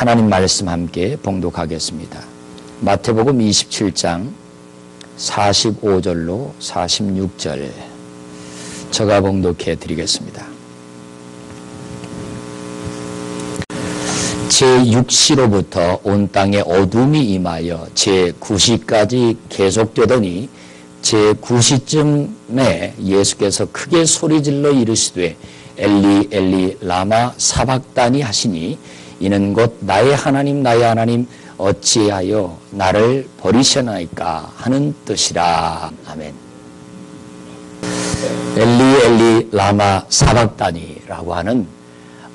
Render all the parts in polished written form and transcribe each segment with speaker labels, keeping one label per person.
Speaker 1: 하나님 말씀 함께 봉독하겠습니다. 마태복음 27장 45절로 46절 제가 봉독해 드리겠습니다. 제6시로부터 온 땅에 어둠이 임하여 제9시까지 계속되더니 제9시쯤에 예수께서 크게 소리질러 이르시되 엘리 엘리 라마 사박다니 하시니 이는 곧 나의 하나님 어찌하여 나를 버리셨나이까 하는 뜻이라. 아멘. 엘리 엘리 라마 사박다니라고 하는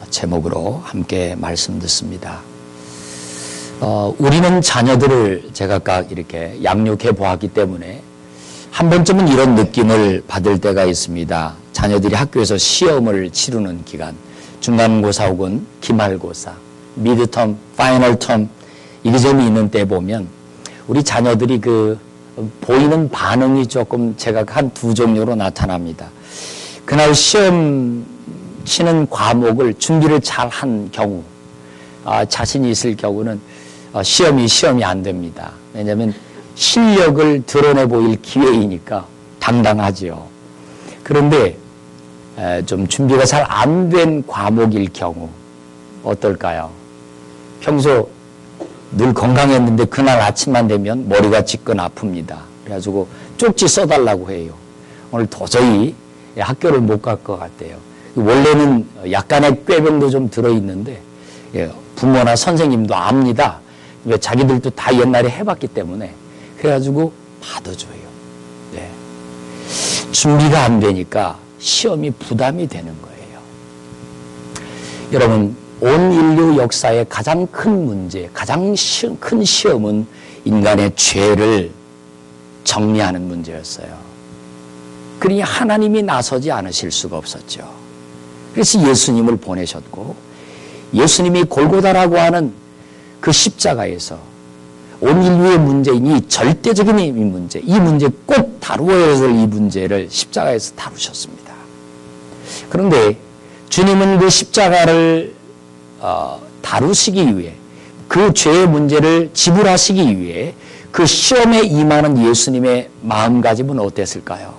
Speaker 1: 제목으로 함께 말씀 듣습니다. 우리는 자녀들을 제가 각 이렇게 양육해 보았기 때문에 한 번쯤은 이런 느낌을 받을 때가 있습니다. 자녀들이 학교에서 시험을 치르는 기간, 중간고사 혹은 기말고사, 미드텀, 파이널텀 이게 있는 때 보면 우리 자녀들이 보이는 반응이 조금 제가 한 두 종류로 나타납니다. 그날 시험 치는 과목을 준비를 잘 한 경우, 자신이 있을 경우는 시험이 안 됩니다. 왜냐하면 실력을 드러내 보일 기회이니까 당당하지요. 그런데 좀 준비가 잘 안 된 과목일 경우 어떨까요? 평소 늘 건강했는데 그날 아침만 되면 머리가 지끈 아픕니다. 그래가지고 쪽지 써달라고 해요. 오늘 도저히 학교를 못 갈 것 같아요. 원래는 약간의 꾀병도 좀 들어있는데 부모나 선생님도 압니다. 왜 자기들도 다 옛날에 해봤기 때문에 그래가지고 받아줘요. 네. 준비가 안 되니까 시험이 부담이 되는 거예요. 여러분, 온 인류 역사의 가장 큰 문제, 가장 큰 시험은 인간의 죄를 정리하는 문제였어요. 그러니 하나님이 나서지 않으실 수가 없었죠. 그래서 예수님을 보내셨고, 예수님이 골고다라고 하는 그 십자가에서 온 인류의 문제인 이 절대적인 이 문제 꼭 다루어야 할 이 문제를 십자가에서 다루셨습니다. 그런데 주님은 그 십자가를 다루시기 위해, 그 죄의 문제를 지불하시기 위해 그 시험에 임하는 예수님의 마음가짐은 어땠을까요?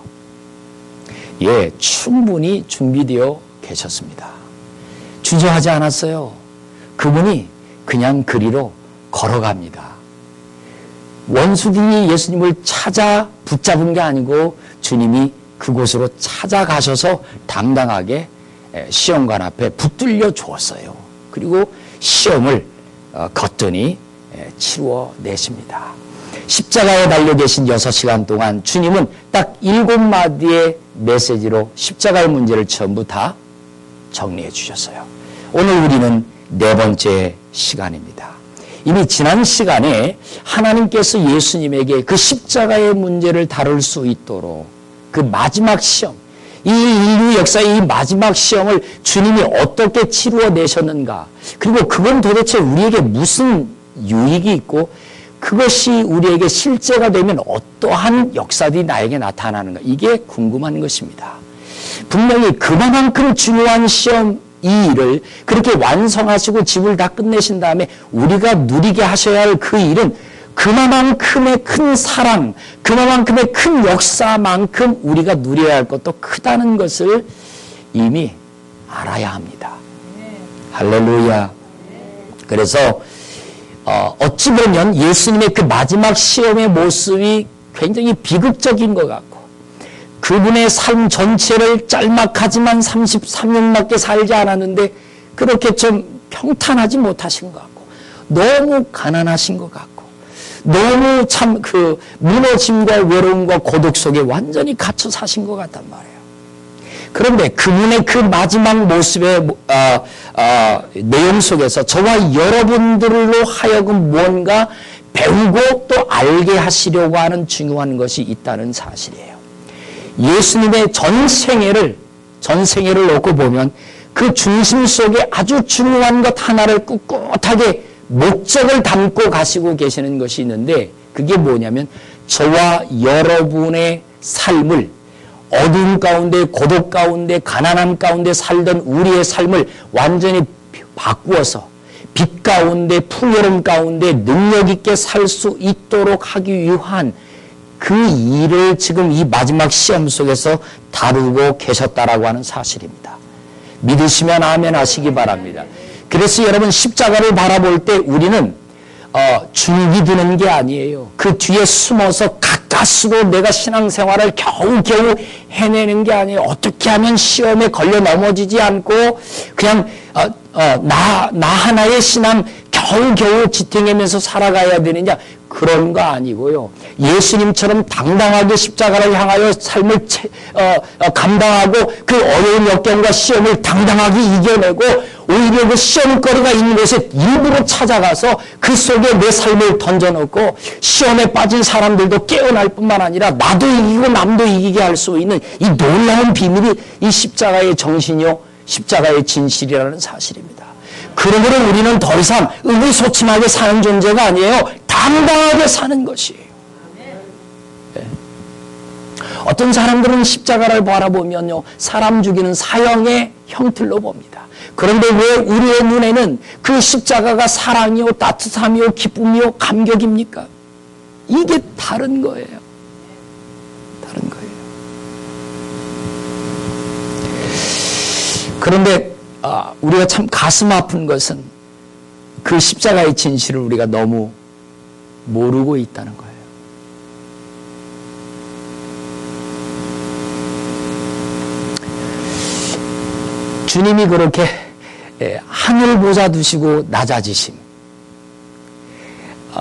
Speaker 1: 충분히 준비되어 계셨습니다. 주저하지 않았어요. 그분이 그냥 그리로 걸어갑니다. 원수들이 예수님을 찾아 붙잡은 게 아니고 주님이 그곳으로 찾아가셔서 당당하게 시험관 앞에 붙들려 주었어요. 그리고 시험을 거뜬히 치루어 내십니다. 십자가에 달려 계신 6시간 동안 주님은 딱 7마디의 메시지로 십자가의 문제를 전부 다 정리해 주셨어요. 오늘 우리는 4번째 시간입니다. 이미 지난 시간에 하나님께서 예수님에게 그 십자가의 문제를 다룰 수 있도록 그 마지막 시험, 이 인류 역사의 이 마지막 시험을 주님이 어떻게 치루어 내셨는가, 그리고 그건 도대체 우리에게 무슨 유익이 있고 그것이 우리에게 실제가 되면 어떠한 역사들이 나에게 나타나는가, 이게 궁금한 것입니다. 분명히 그만큼 중요한 시험 이 일을 그렇게 완성하시고 집을 다 끝내신 다음에 우리가 누리게 하셔야 할 그 일은 그만큼의 큰 사랑, 그만큼의 큰 역사만큼 우리가 누려야 할 것도 크다는 것을 이미 알아야 합니다. 할렐루야. 그래서 어찌 보면 예수님의 그 마지막 시험의 모습이 굉장히 비극적인 것 같고, 그분의 삶 전체를 짤막하지만 33년밖에 살지 않았는데 그렇게 좀 평탄하지 못하신 것 같고, 너무 가난하신 것 같고, 너무 참 무너짐과 외로움과 고독 속에 완전히 갇혀 사신 것 같단 말이에요. 그런데 그분의 그 마지막 모습의 내용 속에서 저와 여러분들로 하여금 무언가 배우고 또 알게 하시려고 하는 중요한 것이 있다는 사실이에요. 예수님의 전생애를 놓고 보면 그 중심 속에 아주 중요한 것 하나를 꿋꿋하게 목적을 담고 가시고 계시는 것이 있는데, 그게 뭐냐면 저와 여러분의 삶을 어두운 가운데, 고독 가운데, 가난함 가운데 살던 우리의 삶을 완전히 바꾸어서 빛 가운데 풍요로움 가운데 능력 있게 살 수 있도록 하기 위한 그 일을 지금 이 마지막 시험 속에서 다루고 계셨다라고 하는 사실입니다. 믿으시면 아멘 하시기 바랍니다. 그래서 여러분 십자가를 바라볼 때 우리는 줄기 드는 게 아니에요. 그 뒤에 숨어서 가까스로 내가 신앙생활을 겨우겨우 해내는 게 아니에요. 어떻게 하면 시험에 걸려 넘어지지 않고 그냥 나 하나의 신앙 겨우겨우 지탱하면서 살아가야 되느냐, 그런 거 아니고요. 예수님처럼 당당하게 십자가를 향하여 삶을 감당하고 그 어려운 역경과 시험을 당당하게 이겨내고 오히려 그 시험거리가 있는 곳에 일부러 찾아가서 그 속에 내 삶을 던져놓고 시험에 빠진 사람들도 깨어날 뿐만 아니라 나도 이기고 남도 이기게 할 수 있는 이 놀라운 비밀이 이 십자가의 정신이요, 십자가의 진실이라는 사실입니다. 그러므로 우리는 더 이상 의기소침하게 사는 존재가 아니에요. 당당하게 사는 것이에요. 네. 어떤 사람들은 십자가를 바라보면요, 사람 죽이는 사형의 형틀로 봅니다. 그런데 왜 우리의 눈에는 그 십자가가 사랑이요, 따뜻함이요, 기쁨이요, 감격입니까? 이게 다른 거예요. 다른 거예요. 그런데 우리가 참 가슴 아픈 것은 그 십자가의 진실을 우리가 너무 모르고 있다는 거예요. 주님이 그렇게 하늘 보좌 두시고 낮아지심,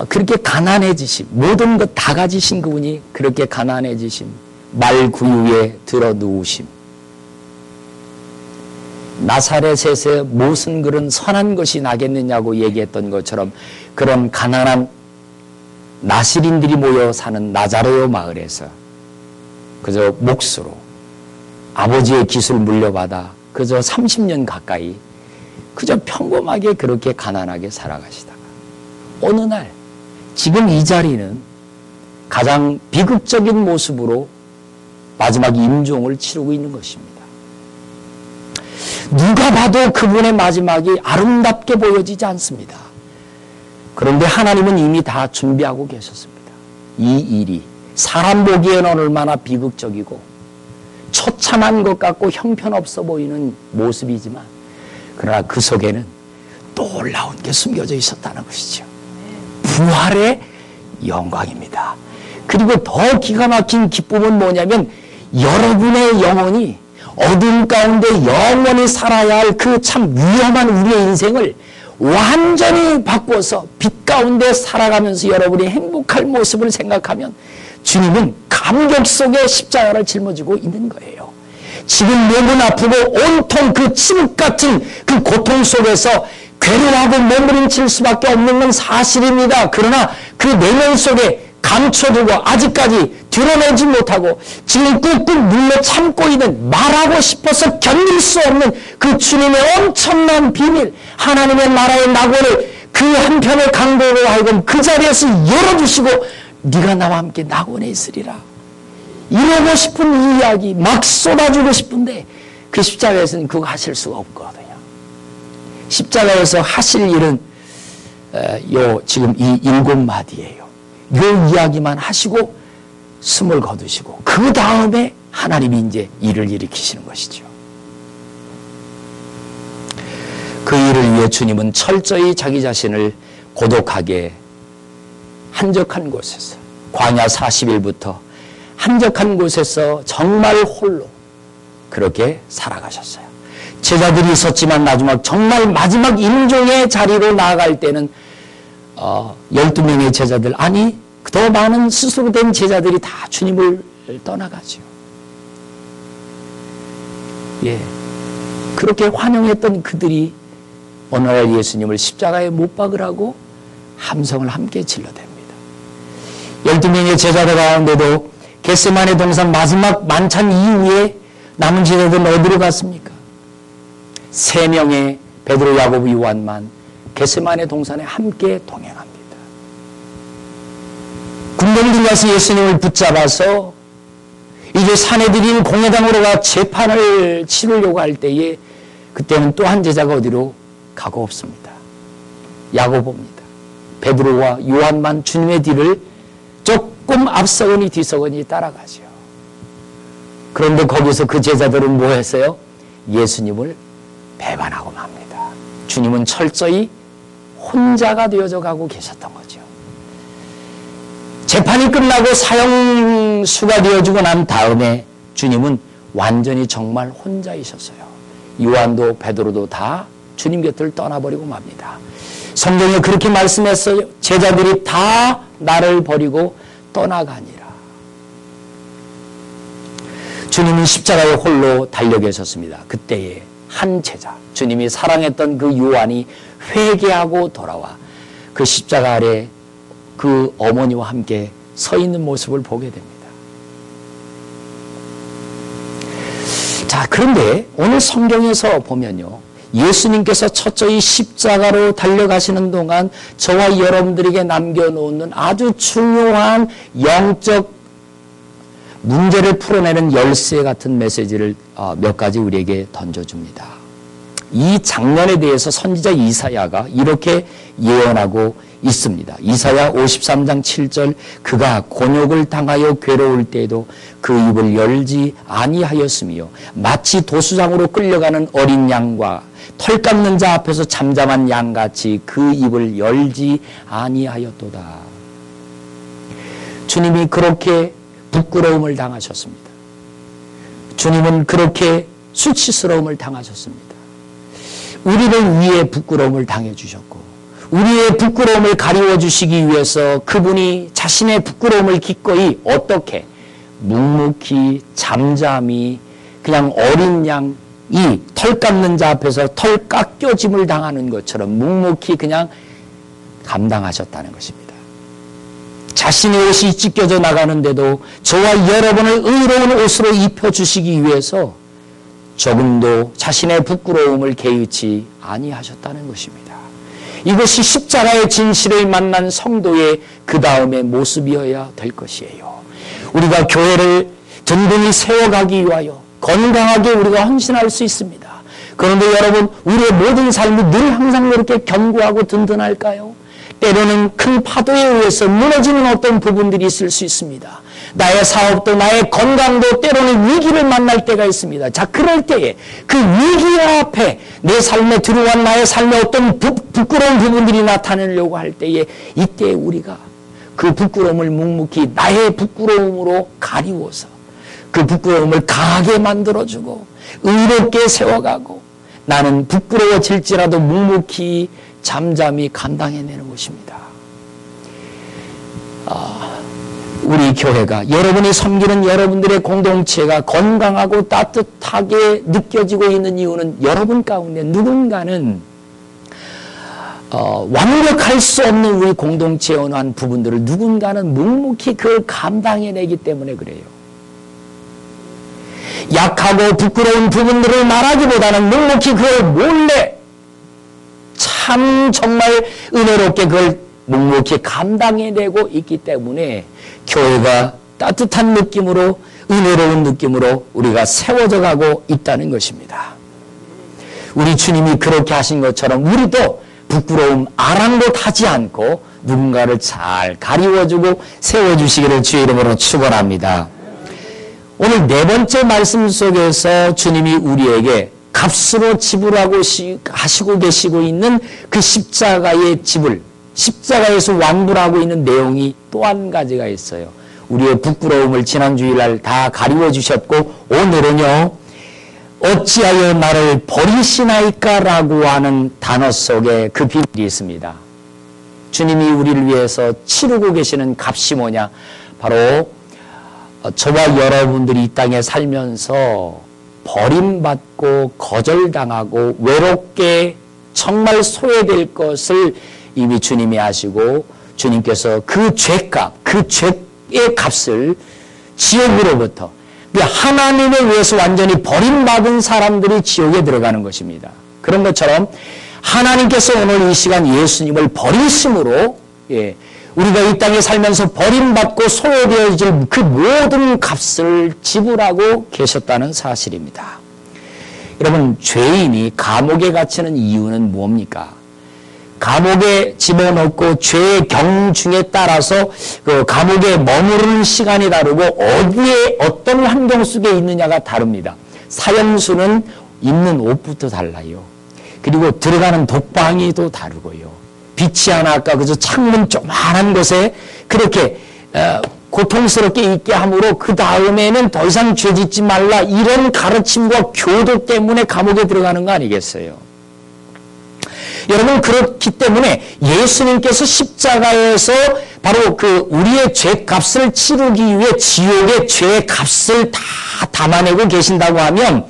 Speaker 1: 그렇게 가난해지심, 모든 것 다 가지신 그분이 그렇게 가난해지심, 말 구유에 들어 누우심, 나사렛에서 무슨 그런 선한 것이 나겠느냐고 얘기했던 것처럼 그런 가난한 나시린들이 모여 사는 나자레오 마을에서 그저 몫으로 아버지의 기술 물려받아 그저 30년 가까이 그저 평범하게 그렇게 가난하게 살아가시다가 어느 날 지금 이 자리는 가장 비극적인 모습으로 마지막 임종을 치르고 있는 것입니다. 누가 봐도 그분의 마지막이 아름답게 보여지지 않습니다. 그런데 하나님은 이미 다 준비하고 계셨습니다. 이 일이 사람 보기에는 얼마나 비극적이고 처참한 것 같고 형편없어 보이는 모습이지만 그러나 그 속에는 놀라운 게 숨겨져 있었다는 것이죠. 부활의 영광입니다. 그리고 더 기가 막힌 기쁨은 뭐냐면 여러분의 영혼이 어둠 가운데 영원히 살아야 할 그 참 위험한 우리의 인생을 완전히 바꿔서 빛 가운데 살아가면서 여러분이 행복할 모습을 생각하면 주님은 감격 속에 십자가를 짊어지고 있는 거예요. 지금 몸은 아프고 온통 그 침묵 같은 그 고통 속에서 괴로워하고 몸부림칠 수밖에 없는 건 사실입니다. 그러나 그 내면 속에 감춰두고 아직까지 드러내지 못하고 지금 꾹꾹 눌러 참고 있는, 말하고 싶어서 견딜 수 없는 그 주님의 엄청난 비밀, 하나님의 나라의 낙원을 그 한편의 강도로 하여금 그 자리에서 열어주시고 네가 나와 함께 낙원에 있으리라 이러고 싶은 이 이야기 막 쏟아주고 싶은데 그 십자가에서는 그거 하실 수가 없거든요. 십자가에서 하실 일은 지금 이 7마디예요. 요 이야기만 하시고 숨을 거두시고 그 다음에 하나님이 이제 일을 일으키시는 것이죠. 그 일을 위해 주님은 철저히 자기 자신을 고독하게 한적한 곳에서 광야 40일부터 한적한 곳에서 정말 홀로 그렇게 살아가셨어요. 제자들이 있었지만 정말 마지막 임종의 자리로 나아갈 때는 12명의 제자들, 아니 더 많은 스스로 된 제자들이 다 주님을 떠나가죠. 예, 그렇게 환영했던 그들이 어느 날 예수님을 십자가에 못 박으라고 함성을 함께 질러댑니다. 12명의 제자들 가운데도 겟세마네 동산 마지막 만찬 이후에 남은 제자들은 어디로 갔습니까? 3명의 베드로, 야고보, 요한만 겟세마네 동산에 함께 동행합니다. 군병들이 가서 예수님을 붙잡아서 이제 사내들인 공회당으로 가 재판을 치르려고 할 때에 그때는 또 한 제자가 어디로 가고 없습니다. 야고보입니다. 베드로와 요한만 주님의 뒤를 조금 앞서거니 뒤서거니 따라가죠. 그런데 거기서 그 제자들은 뭐 했어요? 예수님을 배반하고 맙니다. 주님은 철저히 혼자가 되어져 가고 계셨던 거죠. 재판이 끝나고 사형수가 되어주고 난 다음에 주님은 완전히 정말 혼자이셨어요. 요한도 베드로도 다 주님 곁을 떠나버리고 맙니다. 성경에 그렇게 말씀했어요. 제자들이 다 나를 버리고 떠나가니라. 주님은 십자가에 홀로 달려 계셨습니다. 그때에 한 제자, 주님이 사랑했던 그 요한이 회개하고 돌아와 그 십자가 아래 그 어머니와 함께 서 있는 모습을 보게 됩니다. 자, 그런데 오늘 성경에서 보면요, 예수님께서 철저히 십자가로 달려가시는 동안 저와 여러분들에게 남겨놓는 아주 중요한 영적 문제를 풀어내는 열쇠 같은 메시지를 몇 가지 우리에게 던져줍니다. 이 장면에 대해서 선지자 이사야가 이렇게 예언하고 있습니다. 이사야 53장 7절, 그가 곤욕을 당하여 괴로울 때에도 그 입을 열지 아니하였으며 마치 도수장으로 끌려가는 어린 양과 털 깎는 자 앞에서 잠잠한 양같이 그 입을 열지 아니하였도다. 주님이 그렇게 부끄러움을 당하셨습니다. 주님은 그렇게 수치스러움을 당하셨습니다. 우리를 위해 부끄러움을 당해주셨고 우리의 부끄러움을 가리워주시기 위해서 그분이 자신의 부끄러움을 기꺼이 어떻게 묵묵히 잠잠히 그냥 어린 양이 털 깎는 자 앞에서 털 깎여짐을 당하는 것처럼 묵묵히 그냥 감당하셨다는 것입니다. 자신의 옷이 찢겨져 나가는데도 저와 여러분을 의로운 옷으로 입혀주시기 위해서 조금도 자신의 부끄러움을 개의치 아니하셨다는 것입니다. 이것이 십자가의 진실을 만난 성도의 그 다음의 모습이어야 될 것이에요. 우리가 교회를 든든히 세워가기 위하여 건강하게 우리가 헌신할 수 있습니다. 그런데 여러분, 우리의 모든 삶이 늘 항상 그렇게 견고하고 든든할까요? 때로는 큰 파도에 의해서 무너지는 어떤 부분들이 있을 수 있습니다. 나의 사업도 나의 건강도 때로는 위기를 만날 때가 있습니다. 자, 그럴 때에 그 위기 앞에 내 삶에 들어온 나의 삶에 어떤 부끄러운 부분들이 나타나려고 할 때에 이때 우리가 그 부끄러움을 묵묵히 나의 부끄러움으로 가리워서 그 부끄러움을 강하게 만들어주고 의롭게 세워가고 나는 부끄러워질지라도 묵묵히 잠잠히 감당해내는 것입니다. 우리 교회가 여러분이 섬기는 여러분들의 공동체가 건강하고 따뜻하게 느껴지고 있는 이유는 여러분 가운데 누군가는 완벽할 수 없는 우리 공동체에 관한 부분들을 누군가는 묵묵히 그걸 감당해내기 때문에 그래요. 약하고 부끄러운 부분들을 말하기보다는 묵묵히 그걸 몰래 참 정말 은혜롭게 그걸 묵묵히 감당해내고 있기 때문에 교회가 따뜻한 느낌으로 은혜로운 느낌으로 우리가 세워져 가고 있다는 것입니다. 우리 주님이 그렇게 하신 것처럼 우리도 부끄러움 아랑곳하지 않고 누군가를 잘 가리워주고 세워주시기를 주의 이름으로 축원합니다. 오늘 네 번째 말씀 속에서 주님이 우리에게 값으로 지불하고 하시고 계시고 있는 그 십자가의 지불, 십자가에서 완불하고 있는 내용이 또 한 가지가 있어요. 우리의 부끄러움을 지난 주일날 다 가리워 주셨고 오늘은요, 어찌하여 나를 버리시나이까 라고 하는 단어 속에 그 비밀이 있습니다. 주님이 우리를 위해서 치르고 계시는 값이 뭐냐? 바로 저와 여러분들이 이 땅에 살면서 버림받고 거절당하고 외롭게 정말 소외될 것을 이미 주님이 아시고 주님께서 그 죄값, 그 죄의 값을 지옥으로부터 하나님을 위해서 완전히 버림받은 사람들이 지옥에 들어가는 것입니다. 그런 것처럼 하나님께서 오늘 이 시간 예수님을 버리심으로 우리가 이 땅에 살면서 버림받고 소외되어질 그 모든 값을 지불하고 계셨다는 사실입니다. 여러분, 죄인이 감옥에 갇히는 이유는 뭡니까? 감옥에 집어넣고 죄의 경중에 따라서 그 감옥에 머무르는 시간이 다르고 어디에 어떤 환경 속에 있느냐가 다릅니다. 사형수는 입는 옷부터 달라요. 그리고 들어가는 독방이 또 다르고요. 빛이 하나 아까 그저 창문 조그만한 곳에 그렇게 고통스럽게 있게 함으로 그 다음에는 더 이상 죄 짓지 말라 이런 가르침과 교도 때문에 감옥에 들어가는 거 아니겠어요? 여러분 그렇기 때문에 예수님께서 십자가에서 바로 그 우리의 죄값을 치르기 위해 지옥의 죄값을 다 담아내고 계신다고 하면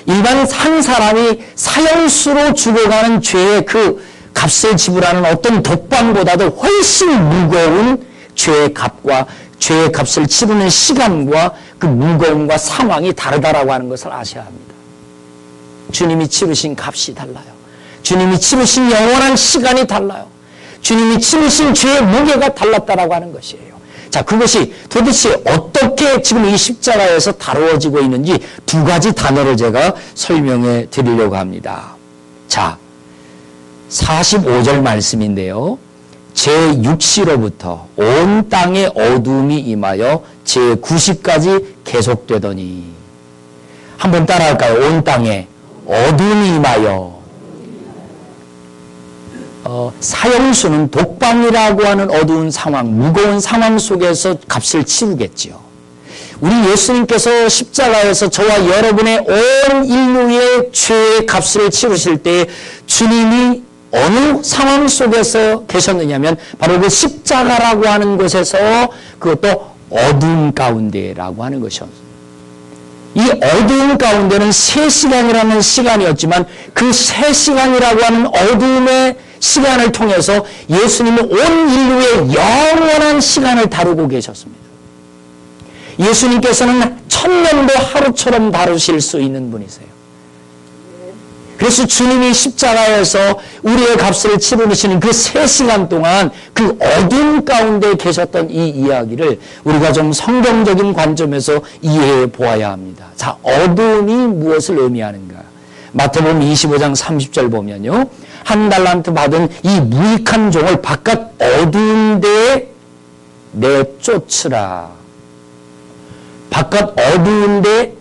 Speaker 1: 일반 한 사람이 사형수로 죽어가는 죄의 그 값을 지불하는 어떤 독방보다도 훨씬 무거운 죄의 값과 죄의 값을 치르는 시간과 그 무거움과 상황이 다르다라고 하는 것을 아셔야 합니다. 주님이 치르신 값이 달라요. 주님이 치르신 영원한 시간이 달라요. 주님이 치르신 죄의 무게가 달랐다라고 하는 것이에요. 자, 그것이 도대체 어떻게 지금 이 십자가에서 다루어지고 있는지 두 가지 단어를 제가 설명해 드리려고 합니다. 자, 45절 말씀인데요. 제6시로부터 온 땅에 어둠이 임하여 제90까지 계속되더니 한번 따라할까요? 온 땅에 어둠이 임하여 사형수는 독방이라고 하는 어두운 상황, 무거운 상황 속에서 값을 치르겠지요. 우리 예수님께서 십자가에서 저와 여러분의 온 인류의 죄의 값을 치르실 때 주님이 어느 상황 속에서 계셨느냐면 바로 그 십자가라고 하는 곳에서 그것도 어두운 가운데라고 하는 것이었습니다. 이 어두운 가운데는 3시간이라는 시간이었지만 그 3시간이라고 하는 어두움의 시간을 통해서 예수님은 온 인류의 영원한 시간을 다루고 계셨습니다. 예수님께서는 1000년도 하루처럼 다루실 수 있는 분이세요. 그래서 주님이 십자가에서 우리의 값을 치르시는 그 3시간 동안 그 어둠 가운데 계셨던 이 이야기를 우리가 좀 성경적인 관점에서 이해해 보아야 합니다. 자, 어둠이 무엇을 의미하는가? 마태복음 25장 30절 보면요. 1달란트 받은 이 무익한 종을 바깥 어두운 데에 내쫓으라. 바깥 어두운 데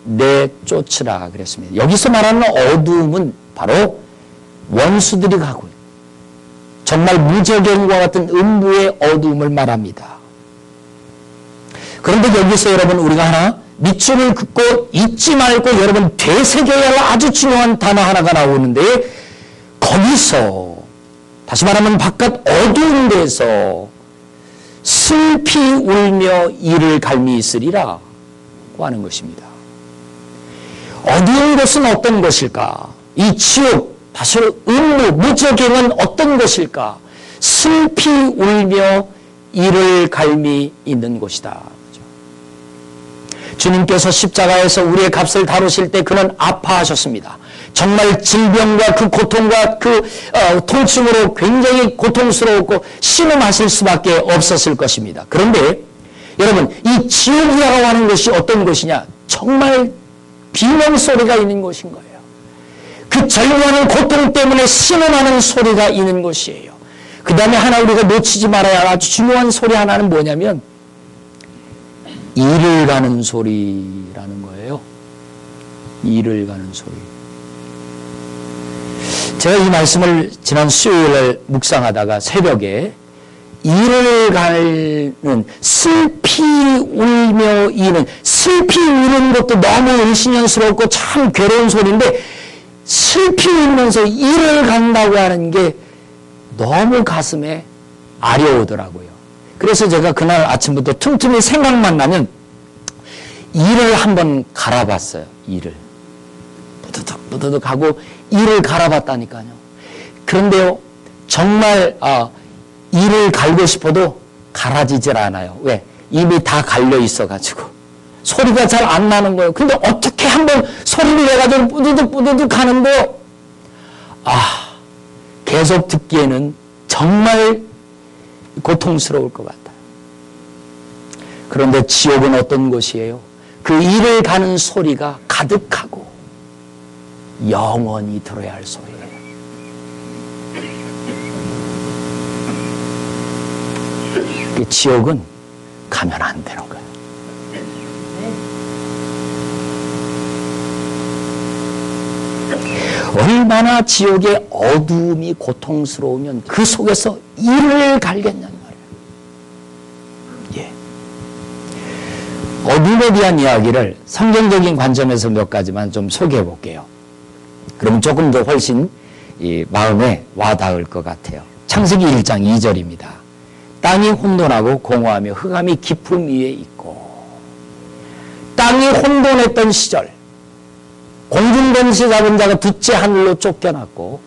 Speaker 1: 내쫓으라 그랬습니다. 여기서 말하는 어두움은 바로 원수들이 가고 정말 무적행과 같은 음부의 어두움을 말합니다. 그런데 여기서 여러분 우리가 하나 밑줄을 긋고 잊지 말고 여러분 되새겨야 할 아주 중요한 단어 하나가 나오는데 거기서 다시 말하면 바깥 어두운 데서 슬피 울며 이를 갈미 있으리라 고 하는 것입니다. 어두운 것은 어떤 것일까? 이 지옥, 다시 음부, 무적행은 어떤 것일까? 슬피 울며 이를 갈미 있는 곳이다. 주님께서 십자가에서 우리의 값을 다루실 때 그는 아파하셨습니다. 정말 질병과 그 고통과 그 통증으로 굉장히 고통스러웠고 신음하실 수밖에 없었을 것입니다. 그런데 여러분 이 지옥이라고 하는 것이 어떤 것이냐? 정말 비명소리가 있는 것인 거예요. 그 절망하는 고통 때문에 신음하는 소리가 있는 것이에요. 그 다음에 하나 우리가 놓치지 말아야 할 아주 중요한 소리 하나는 뭐냐면 이를 가는 소리라는 거예요. 이를 가는 소리. 제가 이 말씀을 지난 수요일에 묵상하다가 새벽에 이를 가는 슬피 울며 이는 슬피 우는 것도 너무 은신연스럽고 참 괴로운 소리인데 슬피 울면서 이를 간다고 하는 게 너무 가슴에 아려오더라고요. 그래서 제가 그날 아침부터 틈틈이 생각만 나면 이를 한번 갈아봤어요. 이를 부드득 하고 이를 갈아봤다니까요. 그런데요 정말 이를 갈고 싶어도 갈아지질 않아요. 왜? 입이 다 갈려 있어가지고 소리가 잘 안 나는 거예요. 근데 어떻게 한번 소리를 내가지고 뿌드득 하는데요. 계속 듣기에는 정말 고통스러울 것 같아요. 그런데 지옥은 어떤 곳이에요? 그 이를 가는 소리가 가득하고 영원히 들어야 할 소리예요. 지옥은 가면 안 되는 거예요. 얼마나 지옥의 어두움이 고통스러우면 그 속에서 이를 갈겠냐는 말이에요. 예. 어둠에 대한 이야기를 성경적인 관점에서 몇 가지만 좀 소개해 볼게요. 그러면 조금 더 훨씬 이 마음에 와닿을 것 같아요. 창세기 1장 2절입니다. 땅이 혼돈하고 공허하며 흑암이 깊음 위에 있고, 땅이 혼돈했던 시절 공중번시 잡은 자가 둘째 하늘로 쫓겨났고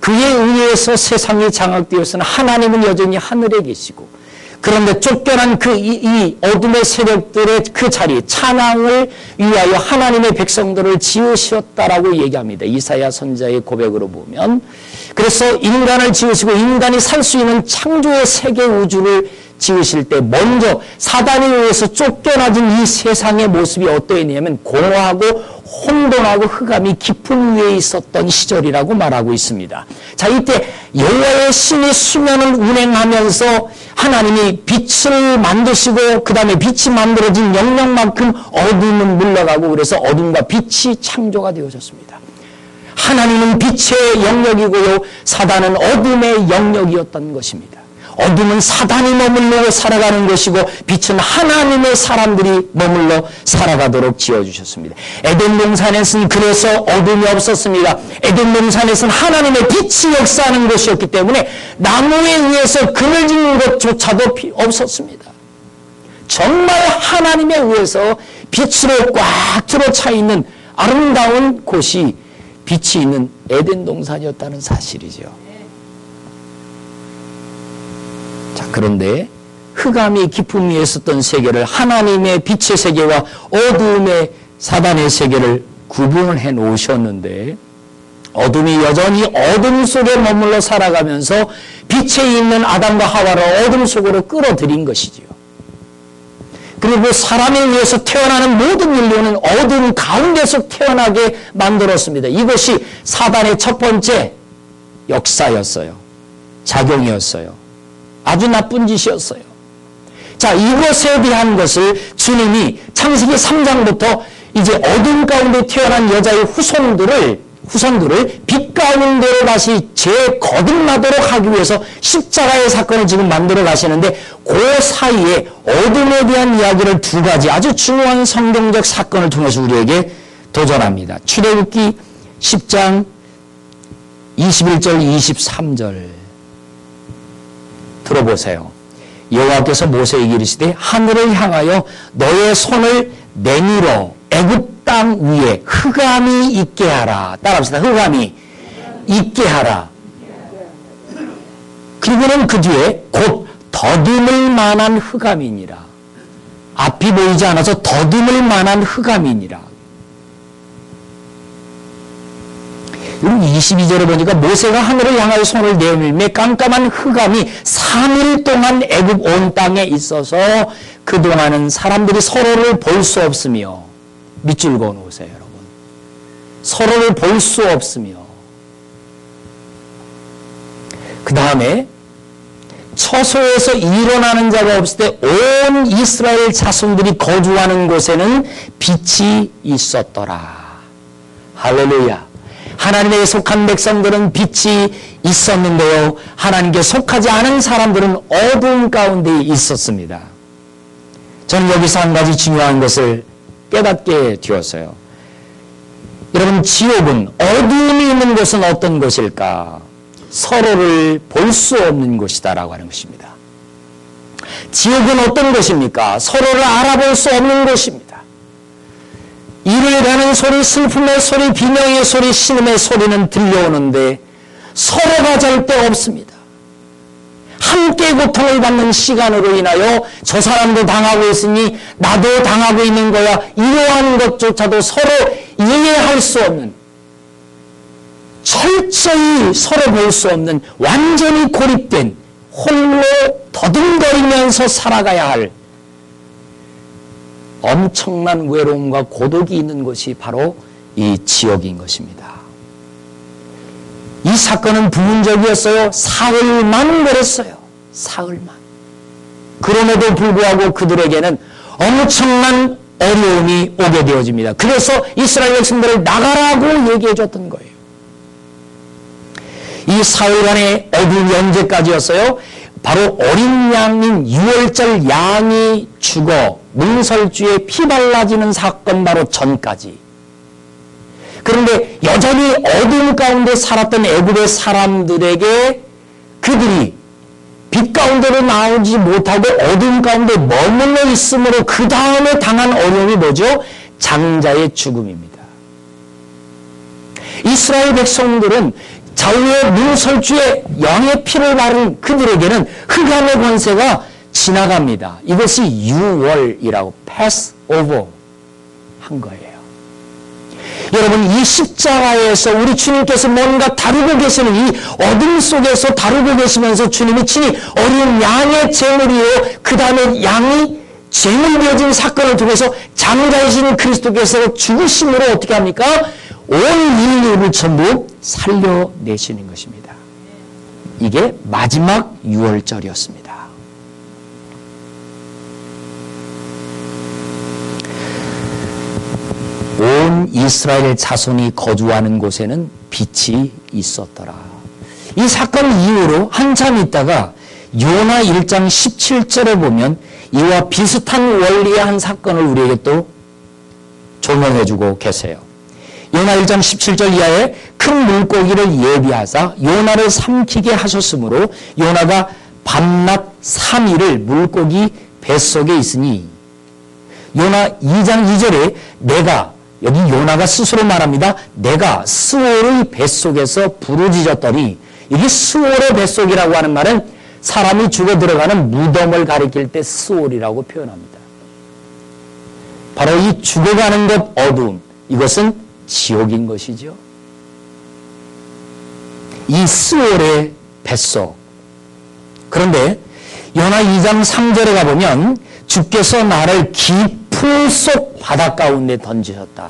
Speaker 1: 그에 의해서 세상이 장악되었으나 하나님은 여전히 하늘에 계시고, 그런데 쫓겨난 이 어둠의 세력들의 그 자리 찬양을 위하여 하나님의 백성들을 지으셨다라고 얘기합니다. 이사야 선지자의 고백으로 보면, 그래서 인간을 지으시고 인간이 살 수 있는 창조의 세계 우주를 지으실 때 먼저 사단에 의해서 쫓겨나진 이 세상의 모습이 어떠했냐면 공허하고 혼돈하고 흑암이 깊은 위에 있었던 시절이라고 말하고 있습니다. 자, 이때 여호와의 신이 수면을 운행하면서 하나님이 빛을 만드시고 그 다음에 빛이 만들어진 영역만큼 어둠은 물러가고, 그래서 어둠과 빛이 창조가 되어졌습니다. 하나님은 빛의 영역이고요, 사단은 어둠의 영역이었던 것입니다. 어둠은 사단이 머물러 살아가는 것이고 빛은 하나님의 사람들이 머물러 살아가도록 지어주셨습니다. 에덴 동산에서는 그래서 어둠이 없었습니다. 에덴 동산에서는 하나님의 빛이 역사하는 것이었기 때문에 나무에 의해서 그늘 짓는 것조차도 없었습니다. 정말 하나님에 의해서 빛으로 꽉 들어차 있는 아름다운 곳이 빛이 있는 에덴 동산이었다는 사실이죠. 자, 그런데 흑암이 깊음 위에 있었던 세계를 하나님의 빛의 세계와 어두움의 사단의 세계를 구분을 해 놓으셨는데, 어둠이 여전히 어둠 속에 머물러 살아가면서 빛에 있는 아담과 하와를 어둠 속으로 끌어들인 것이지요. 그리고 사람에 의해서 태어나는 모든 인류는 어둠 가운데서 태어나게 만들었습니다. 이것이 사단의 첫 번째 역사였어요. 작용이었어요. 아주 나쁜 짓이었어요. 자, 이것에 대한 것을 주님이 창세기 3장부터 이제 어둠 가운데 태어난 여자의 후손들을 빛 가운데로 다시 재거듭나도록 하기 위해서 십자가의 사건을 지금 만들어 가시는데, 그 사이에 어둠에 대한 이야기를 두 가지 아주 중요한 성경적 사건을 통해서 우리에게 도전합니다. 출애굽기 10장 21절 23절 들어보세요. 여호와께서 모세에게 이르시되 하늘을 향하여 너의 손을 내밀어 애굽 땅 위에 흑암이 있게 하라. 따라합시다. 흑암이 있게 하라. 그리고는 그 뒤에 곧 더듬을 만한 흑암이니라. 앞이 보이지 않아서 더듬을 만한 흑암이니라. 22절에 보니까 모세가 하늘을 향하여 손을 내밀매 깜깜한 흑암이 3일 동안 애굽 온 땅에 있어서 그동안은 사람들이 서로를 볼 수 없으며, 밑줄 그어 놓으세요 여러분. 서로를 볼 수 없으며, 그 다음에 처소에서 일어나는 자가 없을 때 온 이스라엘 자손들이 거주하는 곳에는 빛이 있었더라. 할렐루야. 하나님에 속한 백성들은 빛이 있었는데요, 하나님께 속하지 않은 사람들은 어두움 가운데 있었습니다. 저는 여기서 한 가지 중요한 것을 깨닫게 되었어요. 여러분, 지옥은 어두움이 있는 곳은 어떤 곳일까? 서로를 볼 수 없는 곳이다라고 하는 것입니다. 지옥은 어떤 곳입니까? 서로를 알아볼 수 없는 곳입니다. 이를 가는 소리, 슬픔의 소리, 비명의 소리, 신음의 소리는 들려오는데 서로가 절대 없습니다. 함께 고통을 받는 시간으로 인하여 저 사람도 당하고 있으니 나도 당하고 있는 거야, 이러한 것조차도 서로 이해할 수 없는, 철저히 서로 볼 수 없는, 완전히 고립된, 홀로 더듬거리면서 살아가야 할 엄청난 외로움과 고독이 있는 것이 바로 이 지옥인 것입니다. 이 사건은 부분적이었어요. 사흘만 걸었어요. 사흘만. 그럼에도 불구하고 그들에게는 엄청난 어려움이 오게 되어집니다. 그래서 이스라엘 백성들을 나가라고 얘기해 줬던 거예요. 이 사흘간의 어둠이 언제까지였어요? 바로 어린 양인 유월절 양이 죽어 문설주에 피 발라지는 사건 바로 전까지. 그런데 여전히 어둠 가운데 살았던 애굽의 사람들에게 그들이 빛 가운데로 나오지 못하고 어둠 가운데 머물러 있으므로 그 다음에 당한 어려움이 뭐죠? 장자의 죽음입니다. 이스라엘 백성들은 좌우의 문설주에 양의 피를 바른 그들에게는 흑암의 권세가 지나갑니다. 이것이 유월이라고 pass over 한 거예요. 여러분, 이 십자가에서 우리 주님께서 뭔가 다루고 계시는 이 어둠 속에서 다루고 계시면서 주님이 친히 어린 양의 제물이요, 그 다음에 양이 제물 되어진 사건을 통해서 장자이신 그리스도께서 죽으심으로 어떻게 합니까? 온 인류를 전부 살려내시는 것입니다. 이게 마지막 유월절이었습니다. 온 이스라엘 자손이 거주하는 곳에는 빛이 있었더라. 이 사건 이후로 한참 있다가 요나 1장 17절에 보면 이와 비슷한 원리의 한 사건을 우리에게 또 조명해주고 계세요. 요나 1장 17절 이하에 큰 물고기를 예비하사 요나를 삼키게 하셨으므로 요나가 밤낮 3일을 물고기 뱃속에 있으니, 요나 2장 2절에 내가, 여기 요나가 스스로 말합니다. 내가 스올의 뱃속에서 부르짖었더니, 이게 스올의 뱃속이라고 하는 말은 사람이 죽어 들어가는 무덤을 가리킬 때 스올이라고 표현합니다. 바로 이 죽어가는 것 어두움, 이것은 지옥인 것이죠. 이 스올의 뱃속. 그런데 요나 2장 3절에 가보면 주께서 나를 깊은 속 바다 가운데 던지셨다.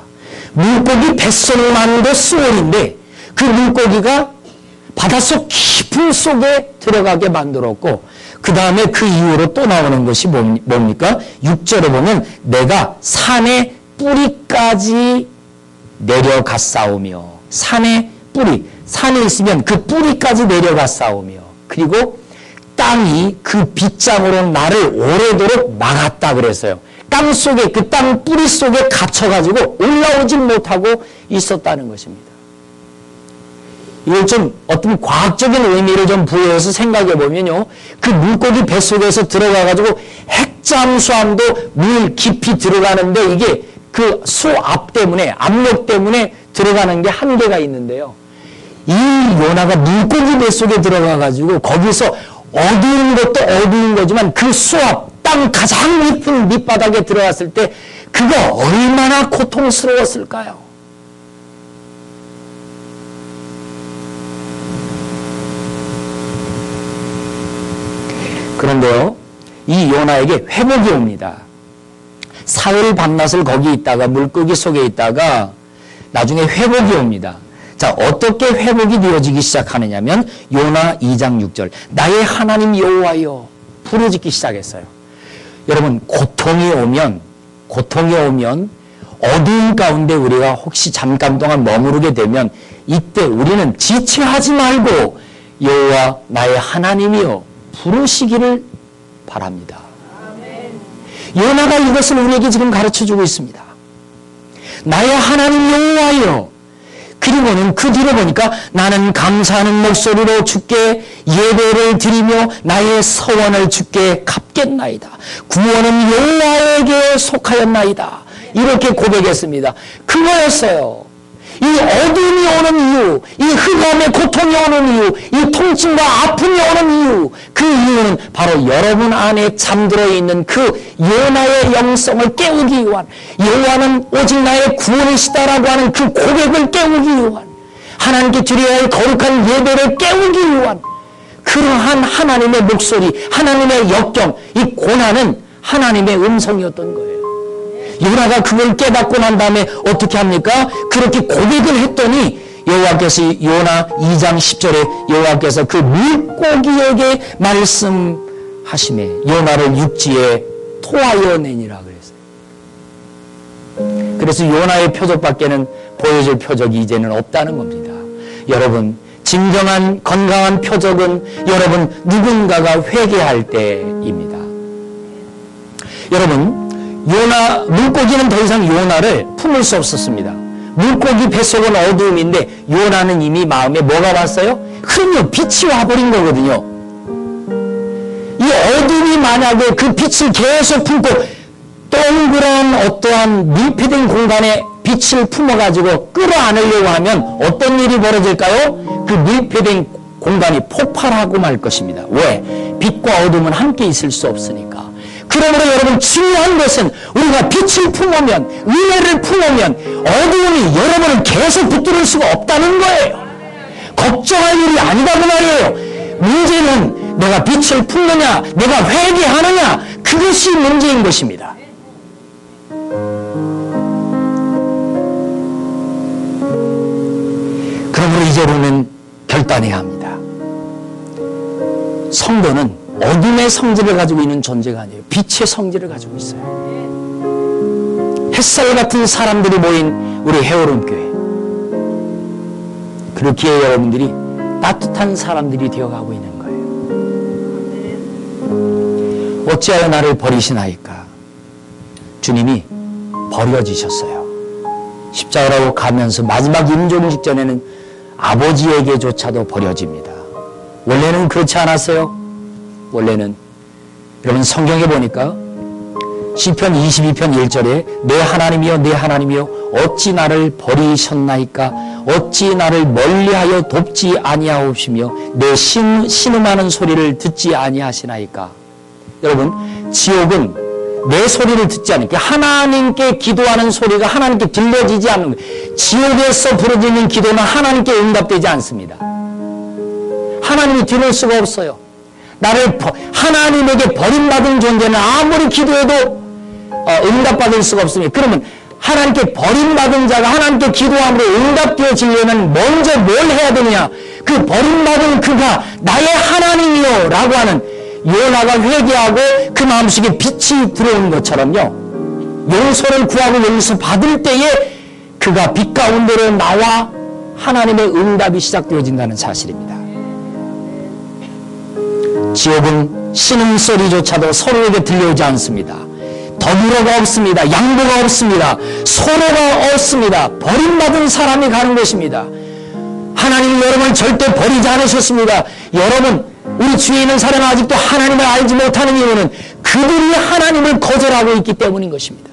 Speaker 1: 물고기 뱃속만도 스올인데 그 물고기가 바닷속 깊은 속에 들어가게 만들었고, 그 다음에 그 이후로 또 나오는 것이 뭡니까? 6절에 보면 내가 산의 뿌리까지 내려갔사오며, 산의 뿌리, 산에 있으면 그 뿌리까지 내려갔사오며, 그리고 땅이 그 빗장으로 나를 오래도록 막았다 그랬어요. 땅 속에, 그 땅 뿌리 속에 갇혀가지고 올라오질 못하고 있었다는 것입니다. 이걸 좀 어떤 과학적인 의미를 좀 부여해서 생각해 보면요, 그 물고기 뱃속에서 들어가가지고 핵잠수함도 물 깊이 들어가는데 이게 그 수압 때문에, 압력 때문에 들어가는 게 한계가 있는데요, 이 요나가 물고기 뱃속에 들어가가지고 거기서 어두운 것도 어두운 거지만 그 수압, 땅 가장 깊은 밑바닥에 들어갔을 때 그거 얼마나 고통스러웠을까요? 그런데요, 이 요나에게 회복이 옵니다. 사흘 밤낮을 거기 있다가 물고기 속에 있다가 나중에 회복이 옵니다. 자, 어떻게 회복이 되어지기 시작하느냐면 요나 2장 6절 나의 하나님 여호와여 부르짖기 시작했어요. 여러분, 고통이 오면 어두운 가운데 우리가 혹시 잠깐 동안 머무르게 되면 이때 우리는 지체하지 말고 여호와 나의 하나님이여 부르시기를 바랍니다. 요나가 이것을 우리에게 지금 가르쳐주고 있습니다. 나의 하나님 여호와여. 그리고는 그 뒤로 보니까 나는 감사하는 목소리로 주께 예배를 드리며 나의 서원을 주께 갚겠나이다. 구원은 여호와에게 속하였나이다. 이렇게 고백했습니다. 그거였어요. 이 어둠이 오는 이유, 이 흑암의 고통이 오는 이유, 이 통증과 아픔이 오는 이유, 그 이유는 바로 여러분 안에 잠들어 있는 그 요나의 영성을 깨우기 위한, 여호와는 오직 나의 구원이시다라고 하는 그 고백을 깨우기 위한, 하나님께 드려야 할 거룩한 예배를 깨우기 위한 그러한 하나님의 목소리, 하나님의 역경, 이 고난은 하나님의 음성이었던 거예요. 요나가 그걸 깨닫고 난 다음에 어떻게 합니까? 그렇게 고백을 했더니 여호와께서 요나 2장 10절에 여호와께서 그 물고기에게 말씀하시는 하심에 요나를 육지에 토하여 내니라 그랬어요. 그래서 요나의 표적밖에는 보여줄 표적이 이제는 없다는 겁니다. 여러분, 진정한 건강한 표적은 여러분 누군가가 회개할 때입니다. 여러분, 요나, 물고기는 더 이상 요나를 품을 수 없었습니다. 물고기 뱃속은 어두움인데 요나는 이미 마음에 뭐가 왔어요? 흐름요, 빛이 와버린 거거든요. 이 어둠이 만약에 그 빛을 계속 품고 동그란 어떠한 밀폐된 공간에 빛을 품어가지고 끌어안으려고 하면 어떤 일이 벌어질까요? 그 밀폐된 공간이 폭발하고 말 것입니다. 왜? 빛과 어둠은 함께 있을 수 없으니까. 그러므로 여러분, 중요한 것은 우리가 빛을 품으면, 은혜를 품으면 어두움이 여러분을 계속 붙들을 수가 없다는 거예요. 걱정할 일이 아니다고 말이에요. 문제는 내가 빛을 품느냐, 내가 회개하느냐, 그것이 문제인 것입니다. 그러므로 이제로는 결단해야 합니다. 성도는 어둠의 성질을 가지고 있는 존재가 아니에요. 빛의 성질을 가지고 있어요. 햇살 같은 사람들이 모인 우리 헤어론교회. 그렇기에 여러분들이 따뜻한 사람들이 되어가고 있는 거예요. 어찌하여 나를 버리시나이까? 주님이 버려지셨어요. 십자가로 가면서 마지막 임종 직전에는 아버지에게조차도 버려집니다. 원래는 그렇지 않았어요. 원래는 여러분 성경에 보니까 시편 22편 1절에 내 하나님이여 내 하나님이여 어찌 나를 버리셨나이까? 어찌 나를 멀리하여 돕지 아니하옵시며 내 신음하는 소리를 듣지 아니하시나이까? 여러분, 지옥은 내 소리를 듣지 않으니까 하나님께 기도하는 소리가 하나님께 들려지지 않는 거예요. 지옥에서 부르짖는 기도는 하나님께 응답되지 않습니다. 하나님이 들을 수가 없어요. 나를 하나님에게 버림받은 존재는 아무리 기도해도 응답받을 수가 없습니다. 그러면 하나님께 버림받은 자가 하나님께 기도함으로 응답되어지려면 먼저 뭘 해야 되느냐? 그 버림받은 그가 나의 하나님이요 라고 하는 요나가 회개하고 그 마음속에 빛이 들어오는 것처럼요, 용서를 구하고 용서받을 때에 그가 빛 가운데로 나와 하나님의 응답이 시작되어진다는 사실입니다. 지옥은 신음소리조차도 서로에게 들려오지 않습니다. 더불어가 없습니다. 양보가 없습니다. 서로가 없습니다. 버림받은 사람이 가는 것입니다. 하나님이 여러분을 절대 버리지 않으셨습니다. 여러분, 우리 주위에 있는 사람은 아직도 하나님을 알지 못하는 이유는 그들이 하나님을 거절하고 있기 때문인 것입니다.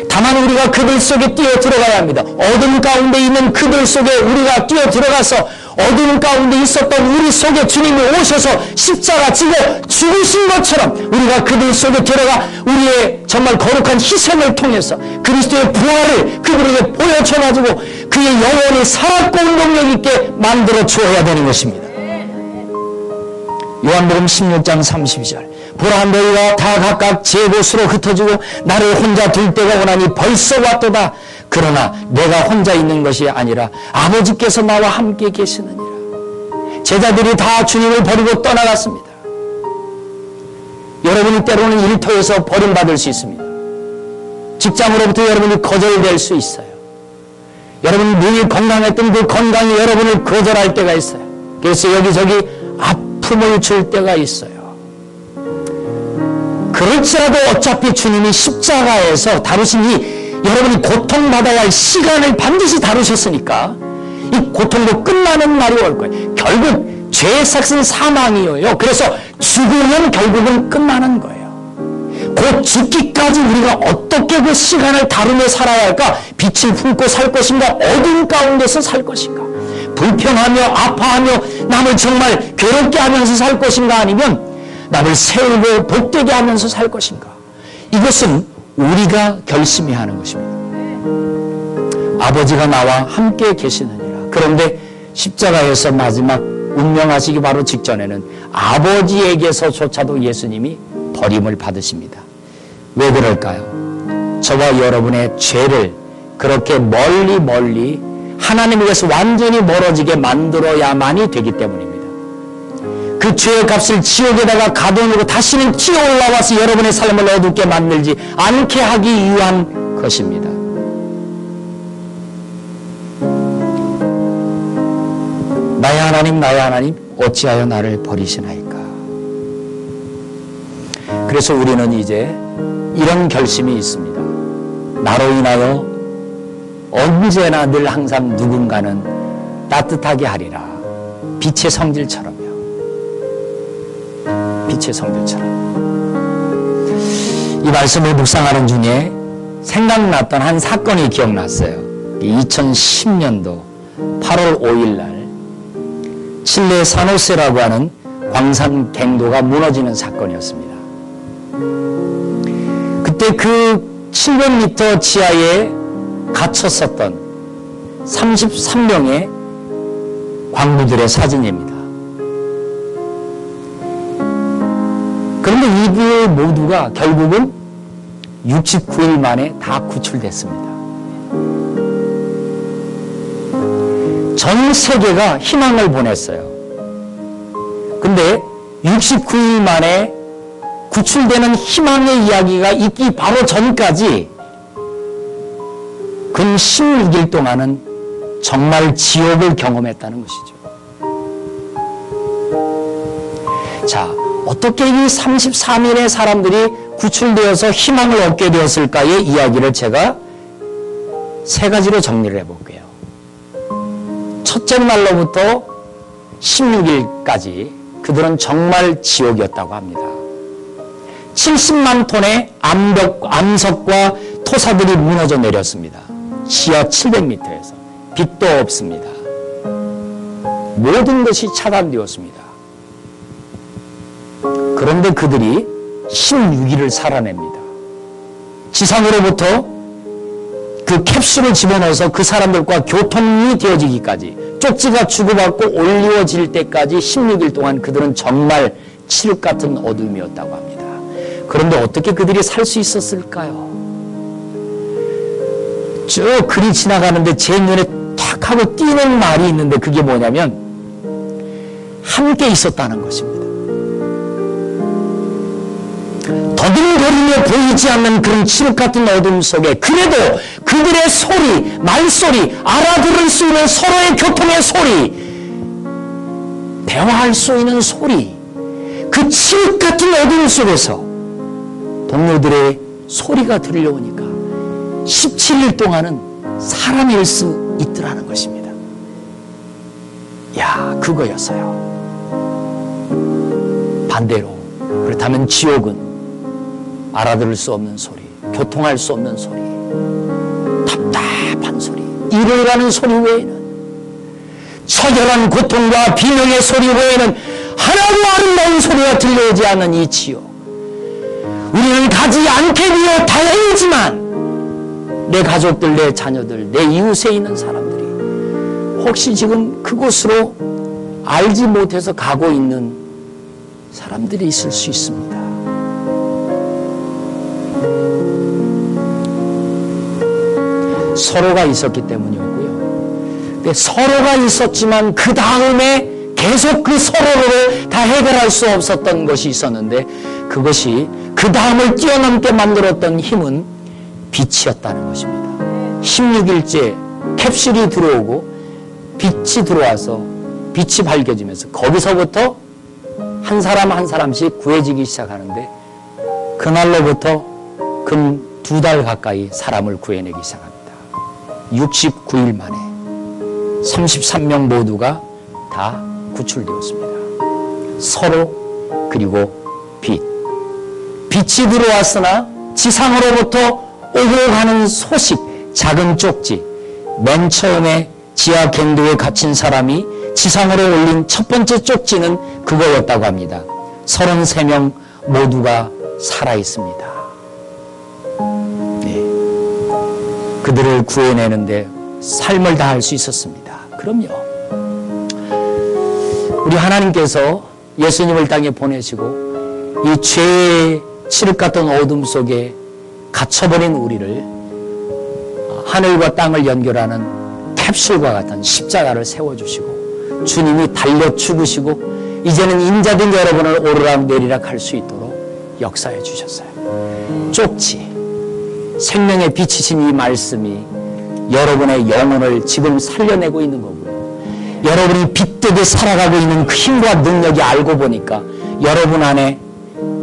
Speaker 1: 다만 우리가 그들 속에 뛰어 들어가야 합니다. 어둠 가운데 있는 그들 속에 우리가 뛰어 들어가서 어둠 가운데 있었던 우리 속에 주님이 오셔서 십자가 지고 죽으신 것처럼 우리가 그들 속에 들어가 우리의 정말 거룩한 희생을 통해서 그리스도의 부활을 그들에게 보여줘가지고 그의 영혼이 살았고 운동력 있게 만들어 주어야 되는 것입니다. 요한복음 16장 32절 보라 너희가 다 각각 제 곳으로 흩어지고 나를 혼자 둘 때가 오나니 벌써 왔도다. 그러나 내가 혼자 있는 것이 아니라 아버지께서 나와 함께 계시느니라. 제자들이 다 주님을 버리고 떠나갔습니다. 여러분이 때로는 일터에서 버림받을 수 있습니다. 직장으로부터 여러분이 거절될 수 있어요. 여러분 늘 건강했던 그 건강이 여러분을 거절할 때가 있어요. 그래서 여기저기 아픔을 줄 때가 있어요. 그럴지라도 어차피 주님이 십자가에서 다루신 이 여러분이 고통받아야 할 시간을 반드시 다루셨으니까 이 고통도 끝나는 날이 올 거예요. 결국 죄의 삭은 사망이에요. 그래서 죽으면 결국은 끝나는 거예요. 곧 죽기까지 우리가 어떻게 그 시간을 다루며 살아야 할까? 빛을 품고 살 것인가? 어둠 가운데서 살 것인가? 불평하며 아파하며 남을 정말 괴롭게 하면서 살 것인가? 아니면 남을 세우고 복되게 하면서 살 것인가? 이것은 우리가 결심해야 하는 것입니다. 아버지가 나와 함께 계시느니라. 그런데 십자가에서 마지막 운명하시기 바로 직전에는 아버지에게서조차도 예수님이 버림을 받으십니다. 왜 그럴까요? 저와 여러분의 죄를 그렇게 멀리 하나님에게서 완전히 멀어지게 만들어야만이 되기 때문입니다. 그 죄의 값을 지옥에다가 가둬놓고 다시는 뛰어 올라와서 여러분의 삶을 어둡게 만들지 않게 하기 위한 것입니다. 나의 하나님 어찌하여 나를 버리시나이까. 그래서 우리는 이제 이런 결심이 있습니다. 나로 인하여 언제나 늘 항상 누군가는 따뜻하게 하리라. 빛의 성질처럼요. 빛의 성질처럼. 이 말씀을 묵상하는 중에 생각났던 한 사건이 기억났어요. 2010년도 8월 5일 날 칠레 산호세라고 하는 광산 갱도가 무너지는 사건이었습니다. 그때 그 700m 지하에 갇혔었던 33명의 광부들의 사진입니다. 그런데 이들 모두가 결국은 69일 만에 다 구출됐습니다. 전 세계가 희망을 보냈어요. 근데 69일 만에 구출되는 희망의 이야기가 있기 바로 전까지 근 16일 동안은 정말 지옥을 경험했다는 것이죠. 자, 어떻게 이 33인의 사람들이 구출되어서 희망을 얻게 되었을까의 이야기를 제가 세 가지로 정리를 해볼게요. 첫째 날로부터 16일까지 그들은 정말 지옥이었다고 합니다. 70만 톤의 암석과 토사들이 무너져 내렸습니다. 지하 700m에서 빛도 없습니다. 모든 것이 차단되었습니다. 그런데 그들이 16일을 살아냅니다. 지상으로부터 그 캡슐을 집어넣어서 그 사람들과 교통이 되어지기까지 쪽지가 주고받고 올리워질 때까지 16일 동안 그들은 정말 칠흑 같은 어둠이었다고 합니다. 그런데 어떻게 그들이 살 수 있었을까요? 저 글이 지나가는데 제 눈에 탁 하고 띄는 말이 있는데 그게 뭐냐면 함께 있었다는 것입니다. 더듬거리며 보이지 않는 그런 칠흑 같은 어둠 속에 그래도 그들의 소리, 말소리, 알아들을 수 있는 서로의 교통의 소리, 대화할 수 있는 소리, 그 칠흑 같은 어둠 속에서 동료들의 소리가 들려오니까 17일 동안은 살아낼 수 있더라는 것입니다. 야, 그거였어요. 반대로 그렇다면 지옥은 알아들을 수 없는 소리, 교통할 수 없는 소리, 답답한 소리, 이러이라는 소리 외에는, 처절한 고통과 비명의 소리 외에는 하나도 아름다운 소리가 들려오지 않는 이 지옥. 우리는 가지 않게 되어 다행이지만 내 가족들, 내 자녀들, 내 이웃에 있는 사람들이 혹시 지금 그곳으로 알지 못해서 가고 있는 사람들이 있을 수 있습니다. 서로가 있었기 때문이었고요. 근데 서로가 있었지만 그 다음에 계속 그 서로를 다 해결할 수 없었던 것이 있었는데 그것이 그 다음을 뛰어넘게 만들었던 힘은 빛이었다는 것입니다. 16일째 캡슐이 들어오고 빛이 들어와서 빛이 밝혀지면서 거기서부터 한 사람 한 사람씩 구해지기 시작하는데 그날로부터 근 2달 가까이 사람을 구해내기 시작합니다. 69일 만에 33명 모두가 다 구출되었습니다. 서로 그리고 빛. 빛이 들어왔으나 지상으로부터 오고 가는 소식, 작은 쪽지. 맨 처음에 지하 갱도에 갇힌 사람이 지상으로 올린 첫 번째 쪽지는 그거였다고 합니다. 33명 모두가 살아있습니다. 네. 그들을 구해내는데 삶을 다할 수 있었습니다. 그럼요. 우리 하나님께서 예수님을 땅에 보내시고 이 죄의 칠흑 같은 어둠 속에 갇혀버린 우리를 하늘과 땅을 연결하는 캡슐과 같은 십자가를 세워주시고 주님이 달려 죽으시고 이제는 인자된 여러분을 오르락내리락 할 수 있도록 역사해 주셨어요. 쪽지, 생명의 빛이신 이 말씀이 여러분의 영혼을 지금 살려내고 있는 거고요. 여러분이 빛되게 살아가고 있는 그 힘과 능력이 알고 보니까 여러분 안에,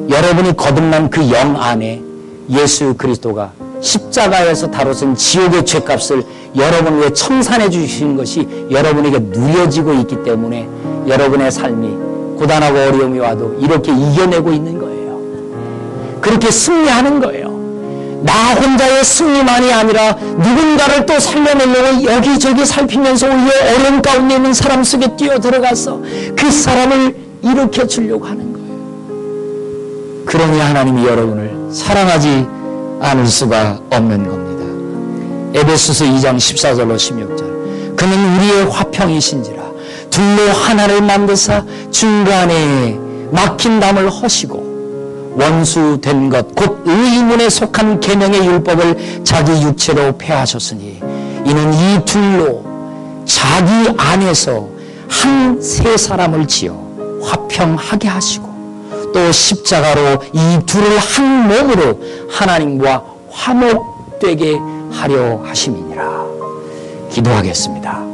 Speaker 1: 여러분이 거듭난 그 영 안에 예수 그리스도가 십자가에서 다루신 지옥의 죄값을 여러분 위해 청산해 주신 것이 여러분에게 누려지고 있기 때문에 여러분의 삶이 고단하고 어려움이 와도 이렇게 이겨내고 있는 거예요. 그렇게 승리하는 거예요. 나 혼자의 승리만이 아니라 누군가를 또 살려내려고 여기저기 살피면서 오히려 어려움 가운데 있는 사람 속에 뛰어들어가서 그 사람을 일으켜 주려고 하는 거예요. 그러니 하나님이 여러분을 사랑하지 않을 수가 없는 겁니다. 에베소서 2장 14절로 16절. 그는 우리의 화평이신지라 둘로 하나를 만드사 중간에 막힌 담을 허시고 원수된 것 곧 의문에 속한 계명의 율법을 자기 육체로 폐하셨으니 이는 이 둘로 자기 안에서 한 세 사람을 지어 화평하게 하시고 또 십자가로 이 둘을 한 몸으로 하나님과 화목되게 하려 하심이니라. 기도하겠습니다.